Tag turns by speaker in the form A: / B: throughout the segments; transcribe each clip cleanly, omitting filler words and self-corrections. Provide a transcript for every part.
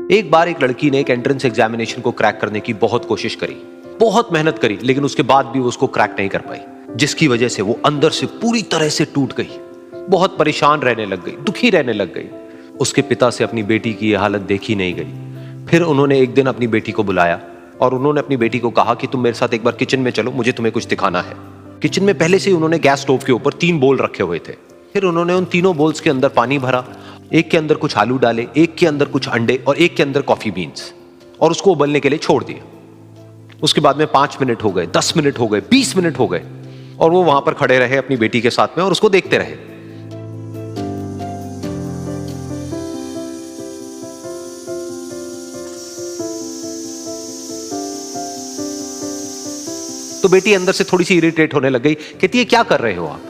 A: एक बार एक लड़की ने एक एंट्रेंस एग्जामिनेशन को क्रैक करने की बहुत कोशिश करी, बहुत मेहनत करी, लेकिन उसके बाद भी वो उसको क्रैक नहीं कर पाई, जिसकी वजह से वो अंदर से पूरी तरह से टूट गई, बहुत परेशान रहने लग गई, दुखी रहने लग गई। उसके पिता से अपनी बेटी की यह हालत देखी नहीं गई। फिर उन्होंने एक दिन अपनी बेटी को बुलाया और उन्होंने अपनी बेटी को कहा कि तुम मेरे साथ एक बार किचन में चलो, मुझे तुम्हें कुछ दिखाना है। किचन में पहले से ही उन्होंने गैस स्टोव के ऊपर 3 बोल रखे हुए थे। फिर उन्होंने उन तीनों बोल्स के अंदर पानी भरा, एक के अंदर कुछ आलू डाले, एक के अंदर कुछ अंडे और एक के अंदर कॉफी बीन्स, और उसको उबलने के लिए छोड़ दिया। उसके बाद में 5 मिनट हो गए, 10 मिनट हो गए, 20 मिनट हो गए, और वो वहां पर खड़े रहे अपनी बेटी के साथ में और उसको देखते रहे। तो बेटी अंदर से थोड़ी सी इरिटेट होने लग गई, कहती है क्या कर रहे हो आप?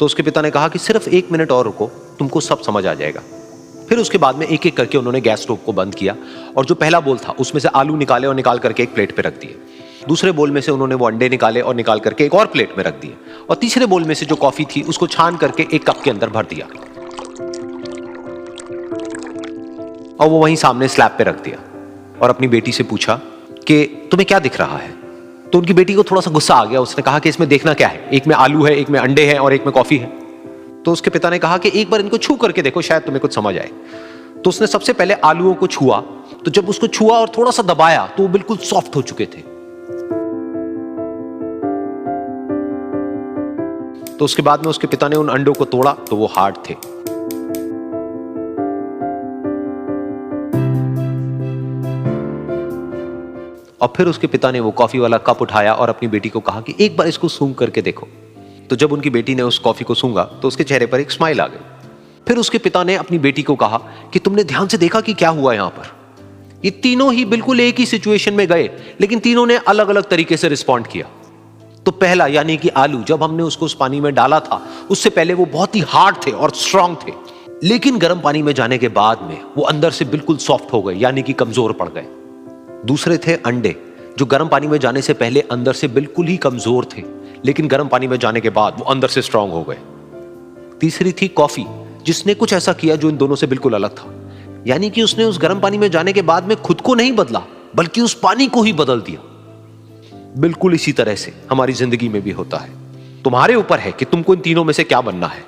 A: तो उसके पिता ने कहा कि सिर्फ 1 मिनट और रुको, तुमको सब समझ आ जाएगा। फिर उसके बाद में एक एक करके उन्होंने गैस स्टोव को बंद किया और जो पहला बोल था उसमें से आलू निकाले और निकाल करके एक प्लेट पे रख दिए। दूसरे बोल में से उन्होंने वो अंडे निकाले और निकाल करके एक और प्लेट में रख दिए, और तीसरे बोल में से जो कॉफी थी उसको छान करके एक कप के अंदर भर दिया और वो वहीं सामने स्लैब पे रख दिया और अपनी बेटी से पूछा कि तुम्हें क्या दिख रहा है? तो उनकी बेटी को थोड़ा सा गुस्सा आ गया। उसने कहा कि इसमें देखना क्या है, एक में आलू है, एक में अंडे हैं और एक में कॉफी है। तो उसके पिता ने कहा कि एक बार इनको छू करके देखो, शायद तुम्हें कुछ समझ आए। तो उसने सबसे पहले आलूओं को छुआ, तो जब उसको छुआ और थोड़ा सा दबाया तो वो बिल्कुल सॉफ्ट हो चुके थे। तो उसके बाद में उसके पिता ने उन अंडों को तोड़ा तो वो हार्ड थे। और फिर उसके पिता ने वो कॉफी वाला कप उठाया और अपनी बेटी को कहा कि एक बार इसको सूंघ करके देखो। तो जब उनकी बेटी ने उस कॉफी को सूंघा तो उसके चेहरे पर एक स्माइल आ गई। फिर उसके पिता ने अपनी बेटी को कहा कि तुमने ध्यान से देखा कि क्या हुआ यहां पर? ये तीनों ही बिल्कुल एक ही सिचुएशन में गए, लेकिन तीनों ने अलग अलग तरीके से रिस्पॉन्ड किया। तो पहला यानी कि आलू, जब हमने उसको उस पानी में डाला था उससे पहले वो बहुत ही हार्ड थे और स्ट्रांग थे, लेकिन गर्म पानी में जाने के बाद में वो अंदर से बिल्कुल सॉफ्ट हो गए, यानी कि कमजोर पड़ गए। दूसरे थे अंडे, जो गर्म पानी में जाने से पहले अंदर से बिल्कुल ही कमजोर थे, लेकिन गर्म पानी में जाने के बाद वो अंदर से स्ट्रांग हो गए। तीसरी थी कॉफी, जिसने कुछ ऐसा किया जो इन दोनों से बिल्कुल अलग था, यानी कि उसने उस गर्म पानी में जाने के बाद में खुद को नहीं बदला, बल्कि उस पानी को ही बदल दिया। बिल्कुल इसी तरह से हमारी जिंदगी में भी होता है। तुम्हारे ऊपर है कि तुमको इन तीनों में से क्या बनना है।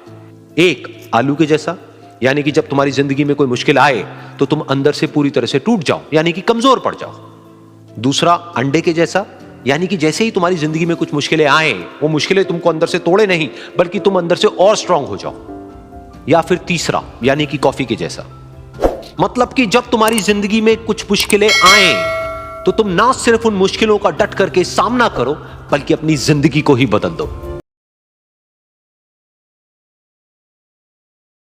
A: एक, आलू के जैसा, यानी कि जब तुम्हारी जिंदगी में कोई मुश्किल आए तो तुम अंदर से पूरी तरह से टूट जाओ, यानी कि कमजोर पड़ जाओ। दूसरा, अंडे के जैसा, यानी कि जैसे ही तुम्हारी जिंदगी में कुछ मुश्किलें आए, वो मुश्किलें तुमको अंदर से तोड़े नहीं, बल्कि तुम अंदर से और स्ट्रांग हो जाओ। या फिर तीसरा, यानी कि कॉफी के जैसा, मतलब कि जब तुम्हारी जिंदगी में कुछ मुश्किलें आए तो तुम ना सिर्फ उन मुश्किलों का डट करके सामना करो, बल्कि अपनी जिंदगी को ही बदल दो।